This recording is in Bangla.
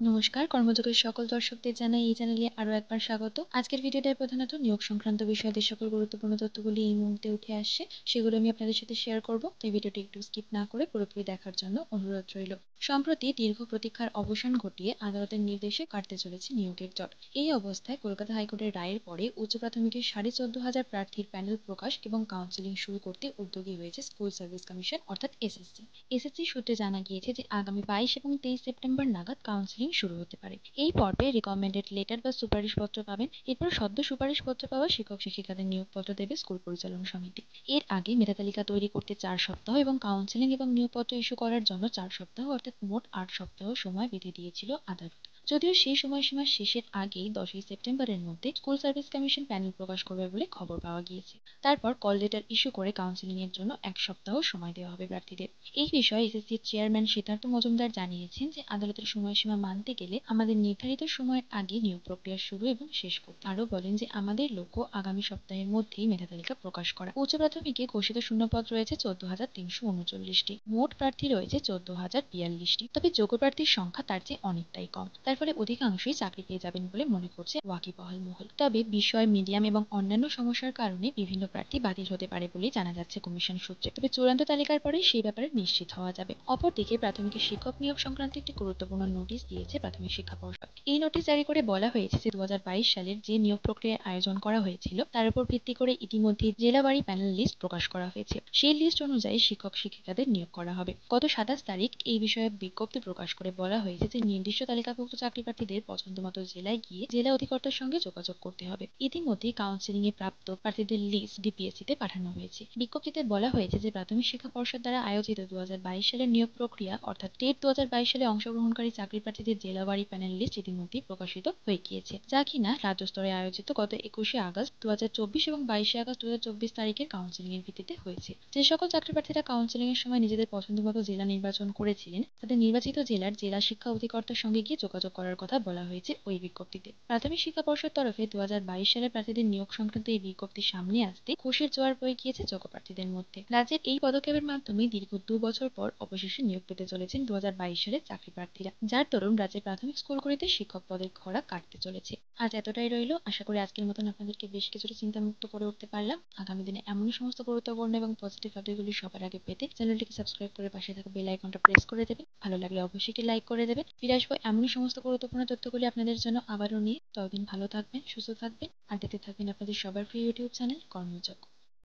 নমস্কার, কর্মযোগের সকল দর্শকদের জানাই এই চ্যানেলে আরও একবার স্বাগত। আজকের ভিডিওটায় প্রধানত নিয়োগ সংক্রান্ত বিষয়ে যে সকল গুরুত্বপূর্ণ তথ্যগুলি এই মুহূর্তে উঠে আসছে সেগুলো আমি আপনাদের সাথে শেয়ার করব। তাই ভিডিওটি একটু স্কিপ না করে পুরোপুরি দেখার জন্য অনুরোধ রইল। সম্প্রতি দীর্ঘ প্রতীক্ষার অবসান ঘটিয়ে আদালতের নির্দেশে কাটতে চলেছে নিয়োগের জট। এই অবস্থায় কলকাতা হাইকোর্টের রায়ের পরে উচ্চ প্রাথমিকের 14,500 প্রার্থীর প্যানেল প্রকাশ এবং কাউন্সেলিং শুরু করতে উদ্যোগী হয়েছে স্কুল সার্ভিস কমিশন অর্থাৎ এসএসসি। এসএসসি সূত্রে জানা গিয়েছে যে আগামী 22 এবং 23 সেপ্টেম্বর নাগাদ কাউন্সেলিং শুরু হতে পারে। এই পর্বে রিকমেন্ডেড লেটার বা সুপারিশপত্র পাবেন। এরপর সদ্য সুপারিশপত্র পাওয়া শিক্ষক শিক্ষিকাদের নিয়োগপত্র দেবে স্কুল পরিচালনা সমিতি। এর আগে মেধা তালিকা তৈরি করতে 4 সপ্তাহ এবং কাউন্সেলিং এবং নিয়োগপত্র ইস্যু করার জন্য 4 সপ্তাহ অর্থাৎ মোট 8 সপ্তাহ সময় বেঁধে দিয়েছিল আদালত। যদিও সেই সময়সীমা শেষের আগেই 10ই সেপ্টেম্বরের মধ্যে স্কুল সার্ভিস কমিশন প্যানেল প্রকাশ করবে বলে খবর পাওয়া গিয়েছে। তারপর কল লেটার ইস্যু করে কাউন্সেলিং এর জন্য 1 সপ্তাহ সময় দেওয়া হবে প্রার্থীদের। এই বিষয়ে এসএসসির চেয়ারম্যান সিদ্ধার্থ মজুমদার জানিয়েছেন যে আদালতের সময়সীমা মানতে গেলে আমাদের নির্ধারিত সময়ের আগে নিয়োগ প্রক্রিয়া শুরু এবং শেষ করতে। আরও বলেন যে আমাদের লক্ষ্য আগামী সপ্তাহের মধ্যেই মেধা তালিকা প্রকাশ করা। উচ্চ প্রাথমিকে ঘোষিত শূন্যপদ রয়েছে 14,339টি, মোট প্রার্থী রয়েছে 14,042টি। তবে যোগ্য প্রার্থীর সংখ্যা তার চেয়ে অনেকটাই কম। তার ফলে অধিকাংশই চাকরি পেয়ে যাবেন বলে মনে করছে ওয়াকিবহাল মহল। তবে বিষয়, মিডিয়াম এবং অন্যান্য সমস্যার কারণে বিভিন্ন প্রার্থী বাতিল হতে পারে বলেই জানা যাচ্ছে কমিশন সূত্রে। তবে চূড়ান্ত তালিকার পরে সেই ব্যাপারে নিশ্চিত হওয়া যাবে। অপরদিকে প্রাথমিকের শিক্ষক নিয়োগ সংক্রান্ত একটি গুরুত্বপূর্ণ নোটিশ দিয়েছে প্রাথমিক শিক্ষা পর্ষদ। এই নোটিশ জারি করে বলা হয়েছে যে 2022 সালের যে নিয়োগ প্রক্রিয়ার আয়োজন করা হয়েছিল তার উপর ভিত্তি করে ইতিমধ্যে জেলাবাড়ি প্যানেল লিস্ট প্রকাশ করা হয়েছে। সেই লিস্ট অনুযায়ী শিক্ষক শিক্ষিকাদের নিয়োগ করা হবে। গত 27 তারিখ এই বিষয়ে বিজ্ঞপ্তি প্রকাশ করে বলা হয়েছে যে নির্দিষ্ট তালিকাভুক্ত চাকরি প্রার্থীদের পছন্দমতো জেলায় গিয়ে জেলা অধিকর্তার সঙ্গে যোগাযোগ করতে হবে। ইতিমধ্যে কাউন্সেলিং এ প্রাপ্ত প্রার্থীদের লিস্ট ডিপিএসসি তে পাঠানো হয়েছে। বিজ্ঞপ্তিতে বলা হয়েছে যে প্রাথমিক শিক্ষা পর্ষদ দ্বারা আয়োজিত 2022 সালের নিয়োগ প্রক্রিয়া অর্থাৎ টেট 2022 সালে অংশগ্রহণকারী চাকরি প্রার্থীদের জেলাবাড়ি প্যানেল লিস্ট ইতিমধ্যেই প্রকাশিত হয়ে গিয়েছে, যা কিনা রাজ্য স্তরে আয়োজিত গত 21শে আগস্ট 2024 এবং 22শে আগস্ট 2024 তারিখের কাউন্সেলিং এর ভিত্তিতে হয়েছে। যে সকল চাকরি প্রার্থীরা কাউন্সেলিং এর সময় নিজেদের পছন্দমতো জেলা নির্বাচন করেছিলেন তাদের নির্বাচিত জেলার জেলা শিক্ষা অধিকর্তার সঙ্গে গিয়ে যোগাযোগ করার কথা বলা হয়েছে ওই বিজ্ঞপ্তিতে। প্রাথমিক শিক্ষা পর্ষদ তরফে 2022 সালের প্রার্থীদের নিয়োগ সংক্রান্ত এই বিজ্ঞপ্তি সামনে আসতে খুশির জোয়ার বয়ে গিয়েছে যোগ্য প্রার্থীদের মধ্যে। রাজ্যের এই পদক্ষেপের মাধ্যমে দীর্ঘ 2 বছর পর অবশেষে নিয়োগ পেতে চলেছেন 2022 সালের চাকরি প্রার্থীরা, যার দরুন রাজ্যের প্রাথমিক স্কুলগুলিতে শিক্ষক পদের খরা কাটতে চলেছে। আজ এতটাই রইল। আশা করি আজকের মতন আপনাদেরকে বেশ কিছুটা চিন্তামুক্ত করে উঠতে পারলাম। আগামী দিনে এমনই সমস্ত গুরুত্বপূর্ণ এবং পজিটিভ আপডেটগুলি সবার আগে পেতে চ্যানেলটিকে সাবস্ক্রাইব করে পাশে থাকা বেল আইকনটা প্রেস করে দেবেন। ভালো লাগলে অবশ্যই একটি লাইক করে দেবেন। ফিরে আসবো এমনই সমস্ত গুরুত্বপূর্ণ তথ্যগুলি আপনাদের জন্য আবারও নিয়ে। ততদিন ভালো থাকবেন, সুস্থ থাকবেন আর দেখতে থাকবেন আপনাদের সবার প্রিয় ইউটিউব চ্যানেল কর্মযোগ।